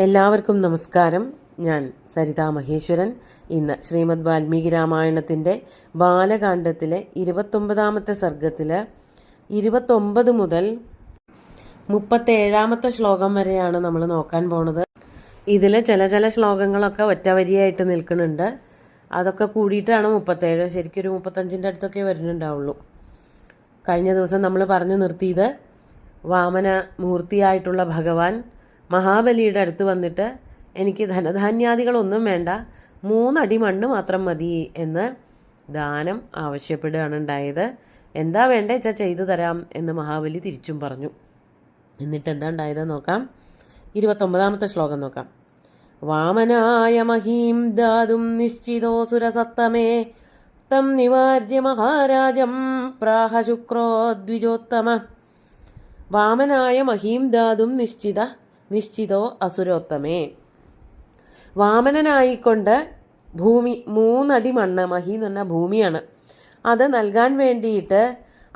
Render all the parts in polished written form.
എല്ലാവർക്കും നമസ്കാരം. ഞാൻ സരിതാ മഹേശ്വരൻ. ഇന്ന് ശ്രീമദ് വാൽമീകി രാമായണത്തിൻ്റെ ബാലകാണ്ഡത്തിലെ 29-ാമത്തെ സർഗത്തിൽ 29 മുതൽ 37-ാമത്തെ ശ്ലോകം വരെയാണ് നമ്മൾ നോക്കാൻ പോണത്. ഇതിൽ ചില ശ്ലോകങ്ങളൊക്കെ ഒറ്റ വരിയായിട്ട് നിൽക്കുന്നുണ്ട്. അതൊക്കെ കൂടിയിട്ടാണ് 37. ശരിക്കും ഒരു 35-ൻ്റെ അടുത്തൊക്കെ വരുന്നുണ്ടാവുള്ളൂ. കഴിഞ്ഞ ദിവസം നമ്മൾ പറഞ്ഞു നിർത്തിയത് വാമന മൂർത്തിയായിട്ടുള്ള ഭഗവാൻ മഹാബലിയുടെ അടുത്ത് വന്നിട്ട് എനിക്ക് ധനധാന്യാദികളൊന്നും വേണ്ട, 3 അടി മണ്ണ് മാത്രം മതി എന്ന് ദാനം ആവശ്യപ്പെടുകയാണ് ഉണ്ടായത്. എന്താ വേണ്ടേ വെച്ചാൽ ചെയ്തു തരാം എന്ന് മഹാബലി തിരിച്ചും പറഞ്ഞു. എന്നിട്ട് എന്താ ഉണ്ടായത് നോക്കാം. 29-ാമത്തെ ശ്ലോകം നോക്കാം. വാമനായ മഹീം ദാതും നിശ്ചിതോസുരസത്തമേ തം നിവാര്യ മഹാരാജം പ്രാഹ ശുക്രോ ദ്വിജോത്തമ. വാമനായ മഹീം ദാതും നിശ്ചിതോ അസുരോത്തമേ. വാമനനായിക്കൊണ്ട് ഭൂമി 3 അടി മണ്ണ്, മഹി എന്ന് പറഞ്ഞാൽ ഭൂമിയാണ്, അത് നൽകാൻ വേണ്ടിയിട്ട്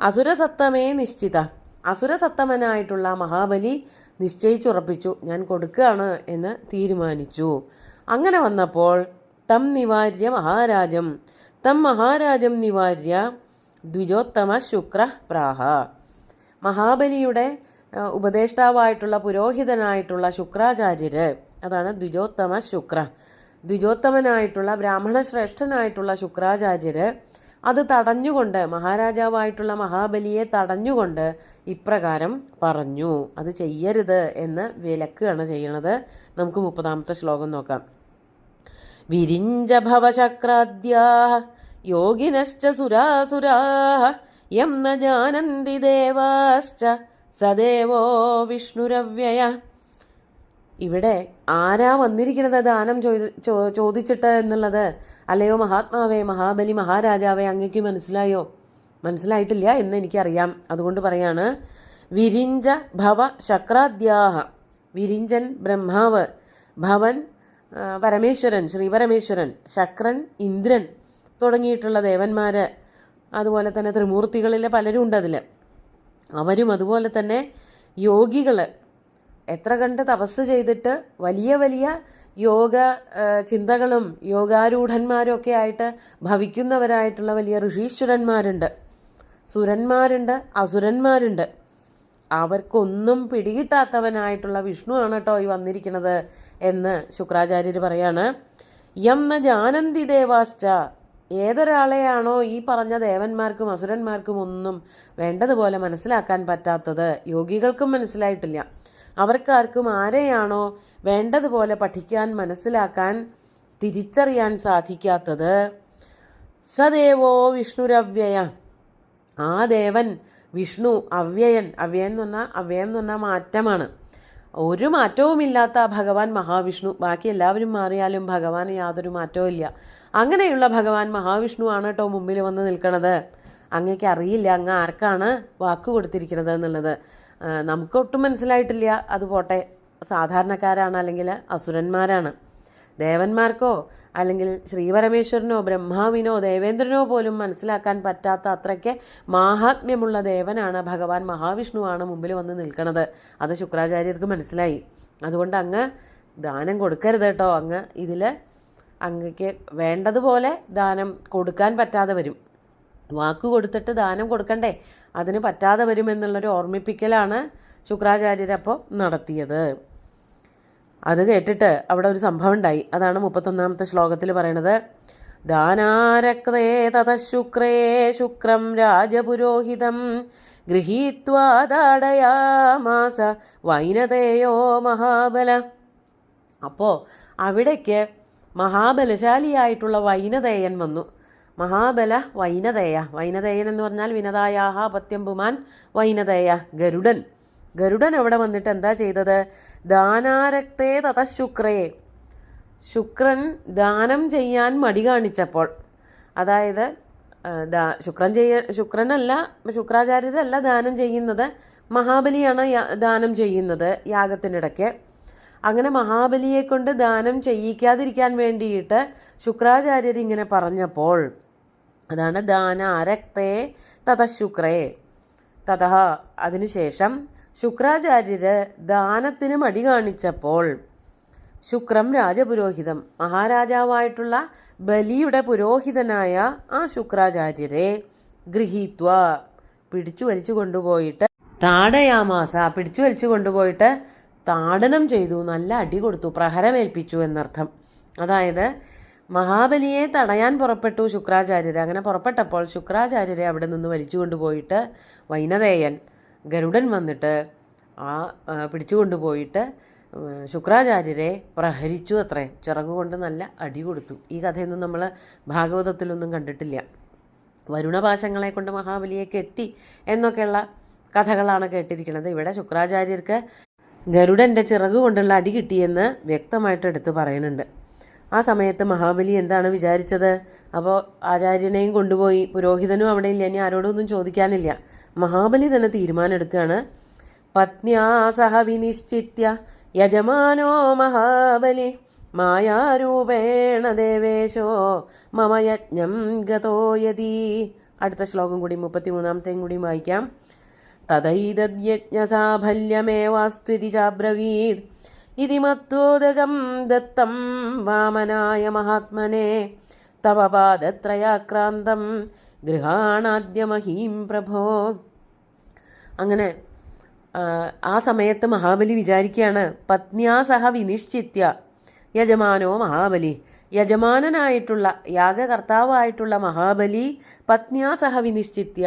അസുരസത്തമേ നിശ്ചിത, അസുരസത്തമനായിട്ടുള്ള മഹാബലി നിശ്ചയിച്ചുറപ്പിച്ചു, ഞാൻ കൊടുക്കുകയാണ് എന്ന് തീരുമാനിച്ചു. അങ്ങനെ വന്നപ്പോൾ തം നിവാര്യ മഹാരാജം, തം മഹാരാജം നിവാര്യ ദ്വിജോത്തമ ശുക്ര പ്രാഹ. മഹാബലിയുടെ ഉപദേഷ്ടാവായിട്ടുള്ള പുരോഹിതനായിട്ടുള്ള ശുക്രാചാര്യര്, അതാണ് ദ്വിജോത്തമ ശുക്ര, ദ്വിജോത്തമനായിട്ടുള്ള ബ്രാഹ്മണ ശ്രേഷ്ഠനായിട്ടുള്ള ശുക്രാചാര്യര് അത് തടഞ്ഞുകൊണ്ട്, മഹാരാജാവായിട്ടുള്ള മഹാബലിയെ തടഞ്ഞുകൊണ്ട് ഇപ്രകാരം പറഞ്ഞു. അത് ചെയ്യരുത് എന്ന് വിലക്കുകയാണ് ചെയ്യണത്. നമുക്ക് 30-ാമത്തെ ശ്ലോകം നോക്കാം. വിരിഞ്ച ഭവശക്രാദ്യാ യോഗിനശ്ച സുരാസുരാ യം ന ജാനന്തി ദേവാശ്ച സദേവോ വിഷ്ണുരവ്യയ. ഇവിടെ ആരാ വന്നിരിക്കുന്നത് ദാനം ചോദിച്ചിട്ട് എന്നുള്ളത്? അല്ലയോ മഹാത്മാവേ, മഹാബലി മഹാരാജാവേ, അങ്ങേക്ക് മനസ്സിലായോ? മനസ്സിലായിട്ടില്ല എന്ന് എനിക്കറിയാം. അതുകൊണ്ട് പറയാണ്, വിരിഞ്ച ഭവ ശക്രാദ്യാഹ. വിരിഞ്ചൻ ബ്രഹ്മാവ്, ഭവൻ പരമേശ്വരൻ, ശ്രീപരമേശ്വരൻ, ശക്രൻ ഇന്ദ്രൻ തുടങ്ങിയിട്ടുള്ള ദേവന്മാര്, അതുപോലെ തന്നെ ത്രിമൂർത്തികളിലെ പലരും ഉണ്ട് അതിൽ. അവരും അതുപോലെ തന്നെ യോഗികൾ, എത്ര കണ്ട് തപസ് ചെയ്തിട്ട് വലിയ വലിയ യോഗ ചിന്തകളും യോഗാരൂഢന്മാരും ഒക്കെ ആയിട്ട് ഭവിക്കുന്നവരായിട്ടുള്ള വലിയ ഋഷീശ്വരന്മാരുണ്ട്, സുരന്മാരുണ്ട്, അസുരന്മാരുണ്ട്. അവർക്കൊന്നും പിടികിട്ടാത്തവനായിട്ടുള്ള വിഷ്ണു ആണ് കേട്ടോ ഈ വന്നിരിക്കുന്നത് എന്ന് ശുക്രാചാര്യർ പറയാണ്. യം ന ജാനന്തി ദേവാശ്ച. ഏതൊരാളെയാണോ ഈ പറഞ്ഞ ദേവന്മാർക്കും അസുരന്മാർക്കും ഒന്നും വേണ്ടതുപോലെ മനസ്സിലാക്കാൻ പറ്റാത്തത്, യോഗികൾക്കും മനസ്സിലായിട്ടില്ല, അവർക്കാർക്കും ആരെയാണോ വേണ്ടതുപോലെ പഠിക്കാൻ, മനസ്സിലാക്കാൻ, തിരിച്ചറിയാൻ സാധിക്കാത്തത്, സദേവോ വിഷ്ണുരവ്യയ. ആ ദേവൻ വിഷ്ണു അവ്യയൻ. അവ്യയം എന്ന് പറഞ്ഞാൽ മാറ്റമാണ്. ഒരു മാറ്റവുമില്ലാത്ത ഭഗവാൻ മഹാവിഷ്ണു. ബാക്കി എല്ലാവരും മാറിയാലും ഭഗവാൻ യാതൊരു മാറ്റവും ഇല്ല. അങ്ങനെയുള്ള ഭഗവാൻ മഹാവിഷ്ണു ആണ് കേട്ടോ മുമ്പിൽ വന്ന് നിൽക്കണത്. അങ്ങേക്ക് അറിയില്ല അങ്ങ് ആർക്കാണ് വാക്ക് കൊടുത്തിരിക്കുന്നത് എന്നുള്ളത്. നമുക്കൊട്ടും മനസ്സിലായിട്ടില്ല. അത് പോട്ടെ, സാധാരണക്കാരാണ് അല്ലെങ്കിൽ അസുരന്മാരാണ്. ദേവന്മാർക്കോ അല്ലെങ്കിൽ ശ്രീപരമേശ്വരനോ ബ്രഹ്മാവിനോ ദേവേന്ദ്രനോ പോലും മനസ്സിലാക്കാൻ പറ്റാത്ത അത്രയ്ക്ക് മാഹാത്മ്യമുള്ള ദേവനാണ് ഭഗവാൻ മഹാവിഷ്ണുവാണ് മുമ്പിൽ വന്ന് നിൽക്കുന്നത്. അത് ശുക്രാചാര്യർക്ക് മനസ്സിലായി. അതുകൊണ്ട് അങ്ങ് ദാനം കൊടുക്കരുത് കേട്ടോ. അങ്ങ് ഇതിൽ അങ്ങക്ക് വേണ്ടതുപോലെ ദാനം കൊടുക്കാൻ പറ്റാതെ വരും. വാക്ക് കൊടുത്തിട്ട് ദാനം കൊടുക്കണ്ടേ, അതിന് പറ്റാതെ വരുമെന്നുള്ളൊരു ഓർമ്മിപ്പിക്കലാണ് ശുക്രാചാര്യരപ്പോൾ നടത്തിയത്. അത് കേട്ടിട്ട് അവിടെ ഒരു സംഭവം ഉണ്ടായി. അതാണ് 31-ാമത്തെ ശ്ലോകത്തിൽ പറയണത്. ദാനാരക്തേ തതശുക്രേ ശുക്രം രാജപുരോഹിതം ഗൃഹീത്വാ താടയാമാസ വൈനതേയോ മഹാബല. അപ്പോൾ അവിടേക്ക് മഹാബലശാലിയായിട്ടുള്ള വൈനതേയൻ വന്നു. മഹാബല വൈനതേയ. വൈനതേയൻ എന്ന് പറഞ്ഞാൽ വിനതായാഹ പത്യം പുമാൻ വൈനതേയ, ഗരുഡൻ. ഗരുഡൻ അവിടെ വന്നിട്ട് എന്താ ചെയ്തത്? ദാനാരക്തേ തതശുക്രേ. ശുക്രൻ ദാനം ചെയ്യാൻ മടി കാണിച്ചപ്പോൾ, അതായത് ശുക്രനല്ല, ശുക്രാചാര്യരല്ല ദാനം ചെയ്യുന്നത്, മഹാബലിയാണ് ദാനം ചെയ്യുന്നത് യാഗത്തിനിടയ്ക്ക്. അങ്ങനെ മഹാബലിയെ കൊണ്ട് ദാനം ചെയ്യിക്കാതിരിക്കാൻ വേണ്ടിയിട്ട് ശുക്രാചാര്യർ ഇങ്ങനെ പറഞ്ഞപ്പോൾ, അതാണ് ദാനാരക്തേ തതശുക്രേ. തതഹ അതിനുശേഷം ശുക്രാചാര്യര് ദാനത്തിന് മടി കാണിച്ചപ്പോൾ ശുക്രം രാജപുരോഹിതം, മഹാരാജാവായിട്ടുള്ള ബലിയുടെ പുരോഹിതനായ ആ ശുക്രാചാര്യരെ ഗൃഹീത്വ പിടിച്ചു വലിച്ചു കൊണ്ടുപോയിട്ട് താടയാമാസ പിടിച്ചു വലിച്ചു കൊണ്ടുപോയിട്ട് താടനം ചെയ്തു, നല്ല അടി കൊടുത്തു, പ്രഹരമേൽപ്പിച്ചു എന്നർത്ഥം. അതായത് മഹാബലിയെ തടയാൻ പുറപ്പെട്ടു ശുക്രാചാര്യർ. അങ്ങനെ പുറപ്പെട്ടപ്പോൾ ശുക്രാചാര്യരെ അവിടെ നിന്ന് വലിച്ചു കൊണ്ടുപോയിട്ട് വൈനതേയൻ ഗരുഡൻ വന്നിട്ട് പിടിച്ചു കൊണ്ടുപോയിട്ട് ശുക്രാചാര്യരെ പ്രഹരിച്ചു അത്രേ, ചിറകുകൊണ്ട് നല്ല അടി കൊടുത്തു. ഈ കഥയൊന്നും നമ്മൾ ഭാഗവതത്തിലൊന്നും കണ്ടിട്ടില്ല. വരുണപാശങ്ങളെ കൊണ്ട് മഹാബലിയെ കെട്ടി എന്നൊക്കെയുള്ള കഥകളാണ് കേട്ടിരിക്കുന്നത്. ഇവിടെ ശുക്രാചാര്യർക്ക് ഗരുഡൻ്റെ ചിറകു കൊണ്ടുള്ള അടി കിട്ടിയെന്ന് വ്യക്തമായിട്ട് എടുത്ത് പറയുന്നുണ്ട്. ആ സമയത്ത് മഹാബലി എന്താണ് വിചാരിച്ചത്? അപ്പോൾ ആചാര്യനെയും കൊണ്ടുപോയി, പുരോഹിതനും അവിടെ ഇല്ല, ഇനി ആരോടൊന്നും ചോദിക്കാനില്ല. മഹാബലി തന്നെ തീരുമാനം എടുക്കുകയാണ്. പത്ന്യാ സഹ വിനിശ്ചിത്യ യജമാനോ മഹാബലി മായാരൂപേണ ദേവേശോ മമ യജ്ഞം ഗതോ യതി. അടുത്ത ശ്ലോകം കൂടി 33-ാമത്തെയും കൂടി വായിക്കാം. തഥൈതദ്യജ്ഞസാഫല്യമേവാസ്ത്വിതി ചാബ്രവീത് ഇതി മത്തോദകം ദത്തം വാമനായ മഹാത്മനെ തവ പാദത്രയാക്രാന്തം ഗൃഹാണാദ്യമഹീം പ്രഭോ. അങ്ങനെ ആ സമയത്ത് മഹാബലി വിചാരിക്കുകയാണ്, പത്നിയാ സഹ വിനിശ്ചിത്യ യജമാനോ മഹാബലി, യജമാനനായിട്ടുള്ള യാഗകർത്താവായിട്ടുള്ള മഹാബലി പത്നിയാ സഹ വിനിശ്ചിത്യ,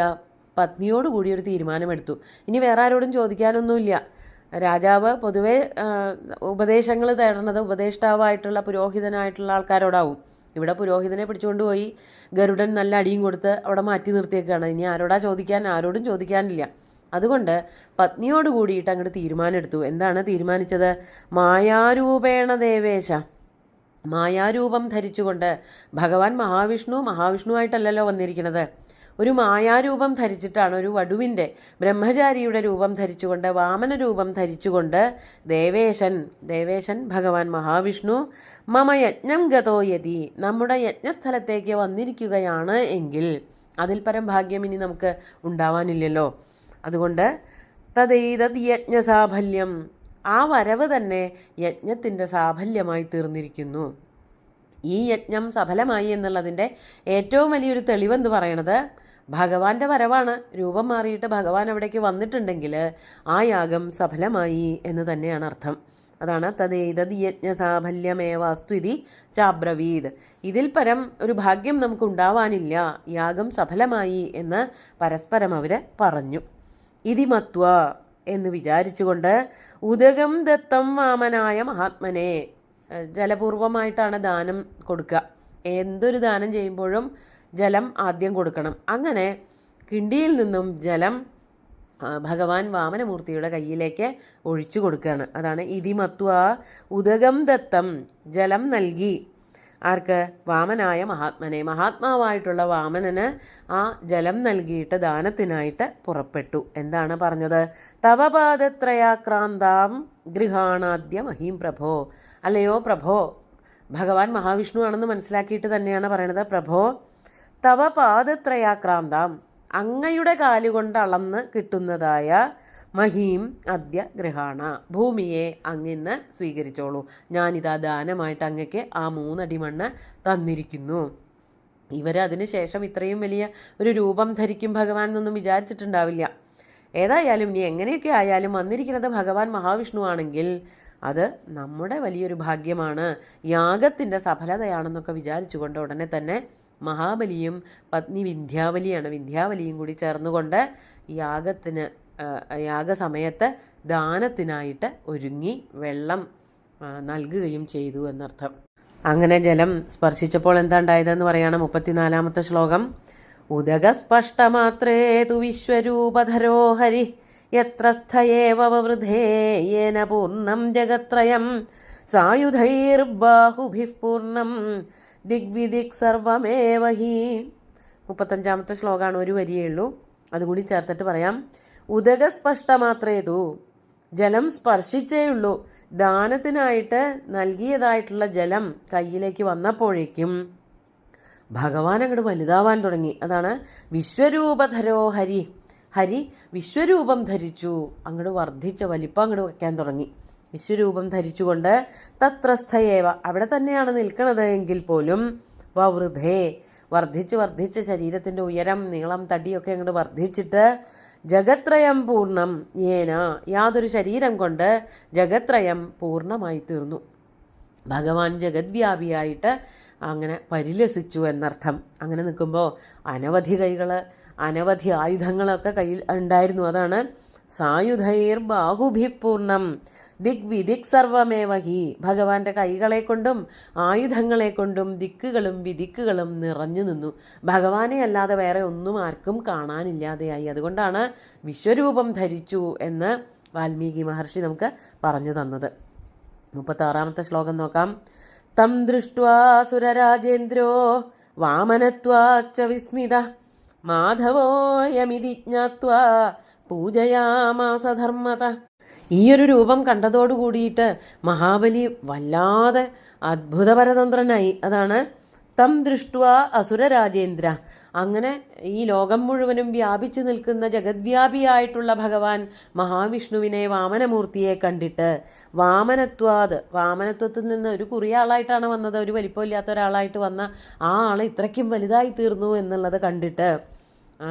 പത്നിയോടുകൂടി ഒരു തീരുമാനമെടുത്തു. ഇനി വേറെ ആരോടും ചോദിക്കാനൊന്നുമില്ല. രാജാവ് പൊതുവെ ഉപദേശങ്ങൾ തേടുന്നത് ഉപദേഷ്ടാവായിട്ടുള്ള പുരോഹിതനായിട്ടുള്ള ആൾക്കാരോടാവും. ഇവിടെ പുരോഹിതനെ പിടിച്ചുകൊണ്ടുപോയി ഗരുഡൻ നല്ല അടിയും കൊടുത്ത് അവിടെ മാറ്റി നിർത്തിയേക്കാണ്. ഇനി ആരോടാ ചോദിക്കാൻ? ആരോടും ചോദിക്കാനില്ല. അതുകൊണ്ട് പത്നിയോട് കൂടിയിട്ട് അങ്ങോട്ട് തീരുമാനമെടുത്തു. എന്താണ് തീരുമാനിച്ചത്? മായാരൂപേണ ദേവേശ, മായാരൂപം ധരിച്ചുകൊണ്ട്, ഭഗവാൻ മഹാവിഷ്ണുവായിട്ടല്ലല്ലോ വന്നിരിക്കുന്നത്, ഒരു മായാരൂപം ധരിച്ചിട്ടാണ്, ഒരു വടുവിൻ്റെ ബ്രഹ്മചാരിയുടെ രൂപം ധരിച്ചുകൊണ്ട്, വാമന രൂപം ധരിച്ചുകൊണ്ട് ദേവേശൻ ഭഗവാൻ മഹാവിഷ്ണു മമ യജ്ഞം ഗതോ യതി, നമ്മുടെ യജ്ഞസ്ഥലത്തേക്ക് വന്നിരിക്കുകയാണ് എങ്കിൽ അതിൽ പരം ഭാഗ്യം ഇനി നമുക്ക് ഉണ്ടാവാനില്ലല്ലോ. അതുകൊണ്ട് തദൈതദ് യജ്ഞസാഫല്യം, ആ വരവ് തന്നെ യജ്ഞത്തിൻ്റെ സാഫല്യമായി തീർന്നിരിക്കുന്നു. ഈ യജ്ഞം സഫലമായി എന്നുള്ളതിൻ്റെ ഏറ്റവും വലിയൊരു തെളിവെന്ന് പറയണത് ഭഗവാന്റെ വരവാണ്. രൂപം മാറിയിട്ട് ഭഗവാൻ അവിടേക്ക് വന്നിട്ടുണ്ടെങ്കിൽ ആ യാഗം സഫലമായി എന്ന് തന്നെയാണ് അർത്ഥം. അതാണ് തദേതദ് യജ്ഞസാഫല്യമേവാസ്ത്വിതി ചാബ്രവീത്. ഇതിൽ പരം ഒരു ഭാഗ്യം നമുക്ക് ഉണ്ടാവാനില്ല, യാഗം സഫലമായി എന്ന് പരസ്പരം അവർ പറഞ്ഞു. ഇതി മത്വ എന്ന് വിചാരിച്ചുകൊണ്ട് ഉദകം ദത്തം വാമനായ മഹാത്മനെ, ജലപൂർവമായിട്ടാണ് ദാനം കൊടുക്കുക. എന്തൊരു ദാനം ചെയ്യുമ്പോഴും ജലം ആദ്യം കൊടുക്കണം. അങ്ങനെ കിണ്ടിയിൽ നിന്നും ജലം ഭഗവാൻ വാമനമൂർത്തിയുടെ കയ്യിലേക്ക് ഒഴിച്ചു കൊടുക്കുകയാണ്. അതാണ് ഇതി മത്വ ഉദകം ദത്തം, ജലം നൽകി. ആർക്ക്? വാമനായ മഹാത്മനെ, മഹാത്മാവായിട്ടുള്ള വാമനന് ആ ജലം നൽകിയിട്ട് ദാനത്തിനായിട്ട് പുറപ്പെട്ടു. എന്താണ് പറഞ്ഞത്? തവ പാദത്രയാക്രാന്താം ഗൃഹാണാദ്യ മഹീം പ്രഭോ, അല്ലയോ പ്രഭോ, ഭഗവാൻ മഹാവിഷ്ണു ആണെന്ന് മനസ്സിലാക്കിയിട്ട് തന്നെയാണ് പറയണത്. പ്രഭോ തവ പാദത്രയാക്രാന്താം, അങ്ങയുടെ കാലുകൊണ്ട് അളന്ന് കിട്ടുന്നതായ മഹീം അദ്യ ഗൃഹാണ, ഭൂമിയെ അങ്ങിന്ന് സ്വീകരിച്ചോളൂ. ഞാനിതാ ദാനമായിട്ട് അങ്ങക്ക് ആ 3 അടി മണ്ണ് തന്നിരിക്കുന്നു. ഇവരതിന് ശേഷം ഇത്രയും വലിയ ഒരു രൂപം ധരിക്കും ഭഗവാൻ എന്നൊന്നും വിചാരിച്ചിട്ടുണ്ടാവില്ല. ഏതായാലും ഇനി എങ്ങനെയൊക്കെ ആയാലും വന്നിരിക്കുന്നത് ഭഗവാൻ മഹാവിഷ്ണു ആണെങ്കിൽ അത് നമ്മുടെ വലിയൊരു ഭാഗ്യമാണ്, യാഗത്തിൻ്റെ സഫലതയാണെന്നൊക്കെ വിചാരിച്ചുകൊണ്ട് ഉടനെ തന്നെ മഹാബലിയും പത്നി വിന്ധ്യാവലിയും കൂടി ചേർന്നുകൊണ്ട് യാഗസമയത്ത് ദാനത്തിനായിട്ട് ഒരുങ്ങി വെള്ളം നൽകുകയും ചെയ്തു എന്നർത്ഥം. അങ്ങനെ ജലം സ്പർശിച്ചപ്പോൾ എന്താ ഉണ്ടായതെന്ന് പറയണം. 34-ാമത്തെ ശ്ലോകം. ഉദകസ്പഷ്ടമാത്രേ തു വിശ്വരൂപധരോ ഹരി യത്ര സ്ഥയേവ വവൃധേയേന പൂർണ്ണം ജഗത്രയം സായുധൈർബാഹുഭിഃ പൂർണ്ണം ദിഗ്വിദിക് സർവമേവ ഹി. 35-ാമത്തെ ശ്ലോകമാണ്, ഒരു വരിയേ ഉള്ളൂ, അതുകൂടി ചേർത്തിട്ട് പറയാം. ഉദകസ്പഷ്ടമാത്രേതു, ജലം സ്പർശിച്ചേയുള്ളൂ. ദാനത്തിനായിട്ട് നൽകിയതായിട്ടുള്ള ജലം കയ്യിലേക്ക് വന്നപ്പോഴേക്കും ഭഗവാൻ അങ്ങോട്ട് വലുതാവാൻ തുടങ്ങി. അതാണ് വിശ്വരൂപധരോ ഹരി വിശ്വരൂപം ധരിച്ചു, അങ്ങോട്ട് വർദ്ധിച്ച വലിപ്പം അങ്ങോട്ട് വയ്ക്കാൻ തുടങ്ങി. വിശ്വരൂപം ധരിച്ചുകൊണ്ട് തത്രസ്ഥയേവ അവിടെ തന്നെയാണ് നിൽക്കുന്നത് എങ്കിൽ പോലും വവൃധേ വർദ്ധിച്ച് ശരീരത്തിൻ്റെ ഉയരം നീളം തടിയൊക്കെ അങ്ങോട്ട് വർദ്ധിച്ചിട്ട് ജഗത്രയം പൂർണ്ണം ഏന യാതൊരു ശരീരം കൊണ്ട് ജഗത്രയം പൂർണ്ണമായി തീർന്നു. ഭഗവാൻ ജഗദ്വ്യാപിയായിട്ട് അങ്ങനെ പരിലസിച്ചു എന്നർത്ഥം. അങ്ങനെ നിൽക്കുമ്പോൾ അനവധി കൈകൾ അനവധി ആയുധങ്ങളൊക്കെ കയ്യിൽ ഉണ്ടായിരുന്നു. അതാണ് സായുധൈർ ബാഹുഭി പൂർണ്ണം ദിഗ്വിദിക് സർവമേവഹി. ഭഗവാന്റെ കൈകളെ കൊണ്ടും ആയുധങ്ങളെ കൊണ്ടും ദിക്കുകളും വിദിക്കുകളും നിറഞ്ഞു നിന്നു. ഭഗവാനെ അല്ലാതെ വേറെ ഒന്നും ആർക്കും കാണാനില്ലാതെയായി. അതുകൊണ്ടാണ് വിശ്വരൂപം ധരിച്ചു എന്ന് വാൽമീകി മഹർഷി നമുക്ക് പറഞ്ഞു തന്നത്. 36ാമത്തെ ശ്ലോകം നോക്കാം. തം ദൃഷ്ട്വാ സുരരാജേന്ദ്രോ വാമനത്വാച്ച വിസ്മിത മാധവോയമിതി ജ്ഞാത്വാ പൂജയാമാസ ധർമ്മത. ഈയൊരു രൂപം കണ്ടതോടുകൂടിയിട്ട് മഹാബലി വല്ലാതെ അത്ഭുതപരതന്ത്രനായി. അതാണ് തം ദൃഷ്ട്വാ അസുരരാജേന്ദ്ര. അങ്ങനെ ഈ ലോകം മുഴുവനും വ്യാപിച്ചു നിൽക്കുന്ന ജഗദ്വ്യാപിയായിട്ടുള്ള ഭഗവാൻ മഹാവിഷ്ണുവിനെ വാമനമൂർത്തിയെ കണ്ടിട്ട് വാമനത്വത്തിൽ നിന്ന് ഒരു കുറിയ ആളായിട്ടാണ് വന്നത്. ഒരു വലിപ്പമില്ലാത്ത ഒരാളായിട്ട് വന്ന ആ ആൾ ഇത്രയ്ക്കും വലുതായി തീർന്നു എന്നുള്ളത് കണ്ടിട്ട് ആ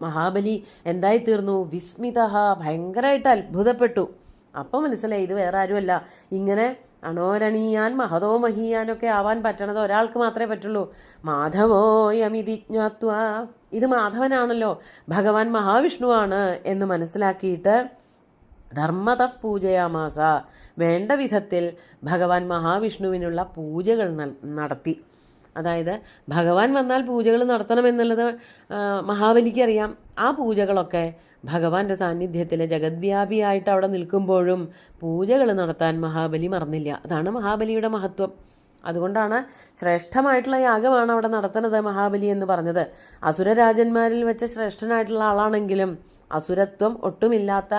മഹാബലി എന്തായി തീർന്നു? വിസ്മിത, ഭയങ്കരമായിട്ട് അത്ഭുതപ്പെട്ടു. അപ്പം മനസ്സിലായി ഇത് വേറെ ആരുമല്ല, ഇങ്ങനെ അണോരണീയാൻ മഹതോ മഹീയാനൊക്കെ ആവാൻ പറ്റണത് ഒരാൾക്ക് മാത്രമേ പറ്റുള്ളൂ. മാധവോ യമിതി ജ്ഞാത്വാ, ഇത് മാധവനാണല്ലോ, ഭഗവാൻ മഹാവിഷ്ണുവാണ് എന്ന് മനസ്സിലാക്കിയിട്ട് ധർമ്മത പൂജയാമാസ, വേണ്ട വിധത്തിൽ ഭഗവാൻ മഹാവിഷ്ണുവിനുള്ള പൂജകൾ നടത്തി. അതായത് ഭഗവാൻ വന്നാൽ പൂജകൾ നടത്തണമെന്നുള്ളത് മഹാബലിക്ക് അറിയാം. ആ പൂജകളൊക്കെ ഭഗവാന്റെ സാന്നിധ്യത്തിൽ ജഗദ്വ്യാപിയായിട്ട് അവിടെ നിൽക്കുമ്പോഴും പൂജകൾ നടത്താൻ മഹാബലി മറന്നില്ല. അതാണ് മഹാബലിയുടെ മഹത്വം. അതുകൊണ്ടാണ് ശ്രേഷ്ഠമായിട്ടുള്ള യാഗമാണ് അവിടെ നടത്തുന്നത് മഹാബലി എന്ന് പറഞ്ഞത്. അസുരരാജന്മാരിൽ വെച്ച് ശ്രേഷ്ഠനായിട്ടുള്ള ആളാണെങ്കിലും അസുരത്വം ഒട്ടുമില്ലാത്ത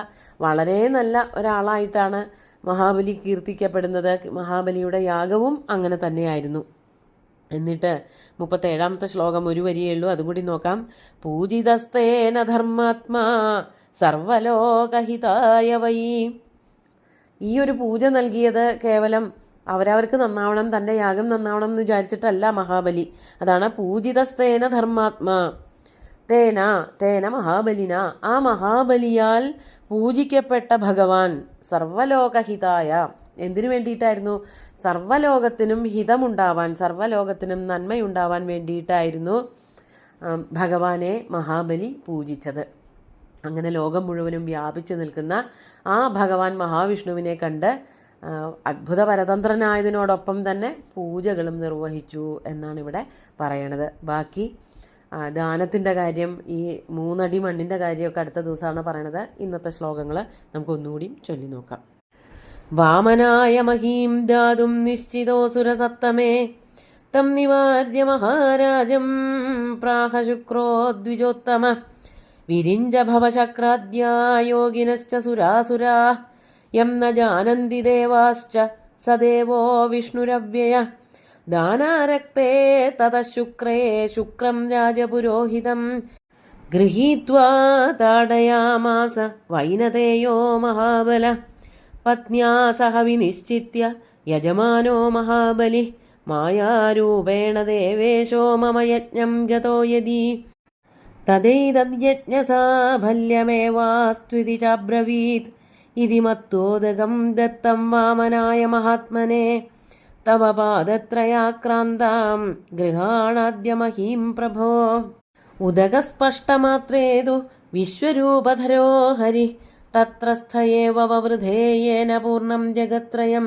വളരെ നല്ല ഒരാളായിട്ടാണ് മഹാബലി കീർത്തിക്കപ്പെടുന്നത്. മഹാബലിയുടെ യാഗവും അങ്ങനെ തന്നെയായിരുന്നു. എന്നിട്ട് 37ാമത്തെ ശ്ലോകം ഒരു വരിയേ ഉള്ളൂ, അതും കൂടി നോക്കാം. പൂജിതസ്തേന ധർമാത്മാ സർവലോകഹിതായ വൈ. ഈ ഒരു പൂജ നൽകിയത് കേവലം അവരവർക്ക് നന്നാവണം, തൻ്റെ യാഗം നന്നാവണം എന്ന് വിചാരിച്ചിട്ടല്ല മഹാബലി. അതാണ് പൂജിതസ്തേന ധർമാത്മാ തേന മഹാബലിന, ആ മഹാബലിയാൽ പൂജിക്കപ്പെട്ട ഭഗവാൻ സർവലോകഹിതായ, എന്തിനു വേണ്ടിയിട്ടായിരുന്നു? സർവ്വലോകത്തിനും ഹിതമുണ്ടാവാൻ, സർവ്വലോകത്തിനും നന്മയുണ്ടാവാൻ വേണ്ടിയിട്ടായിരുന്നു ഭഗവാനെ മഹാബലി പൂജിച്ചത്. അങ്ങനെ ലോകം മുഴുവനും വ്യാപിച്ചു നിൽക്കുന്ന ആ ഭഗവാൻ മഹാവിഷ്ണുവിനെ കണ്ട് അത്ഭുതപരതന്ത്രനായതിനോടൊപ്പം തന്നെ പൂജകളും നിർവഹിച്ചു എന്നാണ് ഇവിടെ പറയണത്. ബാക്കി ദാനത്തിൻ്റെ കാര്യം, ഈ 3 അടി മണ്ണിൻ്റെ കാര്യമൊക്കെ അടുത്ത ദിവസമാണ് പറയണത്. ഇന്നത്തെ ശ്ലോകങ്ങൾ നമുക്കൊന്നുകൂടി ചൊല്ലി നോക്കാം. വാമനായ മഹീം ദാതും നിശ്ചിതോസുരസത്തമേ തം നിവാര്യ മഹാരാജം പ്രാഹ ശുക്രോ ദ്വിജോത്തമ വിരിഞ്ച ഭവശക്രാദ്യാ യോഗിനശ്ച സുരാസുരാ യം ന ജാനന്തി ദേവാശ്ച സദേവോ വിഷ്ണുരവ്യയ ദാനാരക്തേ തതഃശുക്രേ ശുക്രം രാജപുരോഹിതം ഗൃഹീത്വാ താടയാമാസ വൈനതേയോ മഹാബല പത്ന്യാ സഹ വിനിശ്ചിത്യ യജമാനോ മഹാബലി മായാരൂപേണ ദേവേശോ മമ യജ്ഞം ഗതോ യദി തദൈതദ്യജ്ഞസാഫല്യമേവാസ്ത്വിതി ചാബ്രവീത് ഇതി മത്തോദകം ദത്തം വാമനായ മഹാത്മനെ തവ പാദത്രയാക്രാന്താം ഗൃഹാണാദ്യ മഹീം പ്രഭോ ഉദകസ്പഷ്ടമാത്രേതു വിശ്വരൂപധരോ ഹരി തത്രസ്ഥയേവ വവൃധേയേന പൂർണ്ണം ജഗത്രയം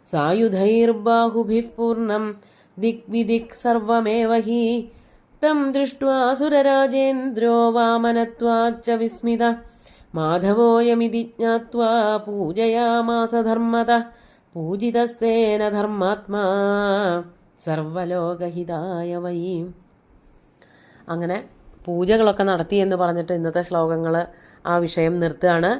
സായുധൈർബാഹുഭിഃ പൂർണ്ണം ദിഗ്വിദിക് സർവമേവ ഹി തം ദൃഷ്ട്വാ സുരരാജേന്ദ്രോ വാമനത്വാച്ച വിസ്മിത മാധവോയമിതി ജ്ഞാത്വാ പൂജയാമാസ ധർമ്മതഃ പൂജിതസ്തേന ധർമാത്മാ സർവലോകഹിതായ വൈ. അങ്ങനെ പൂജകളൊക്കെ നടത്തി എന്ന് പറഞ്ഞിട്ട് ഇന്നത്തെ ശ്ലോകങ്ങൾ ആ വിഷയം നിർത്തുകയാണ്.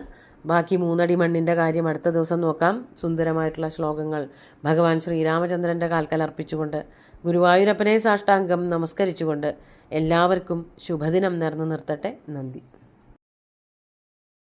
ബാക്കി 3 അടി മണ്ണിൻ്റെ കാര്യം അടുത്ത ദിവസം നോക്കാം. സുന്ദരമായിട്ടുള്ള ശ്ലോകങ്ങൾ ഭഗവാൻ ശ്രീരാമചന്ദ്രൻ്റെ കാൽക്കൽ അർപ്പിച്ചുകൊണ്ട് ഗുരുവായൂരപ്പനെ സാഷ്ടാംഗം നമസ്കരിച്ചുകൊണ്ട് എല്ലാവർക്കും ശുഭദിനം നേർന്നു നിർത്തട്ടെ. നന്ദി.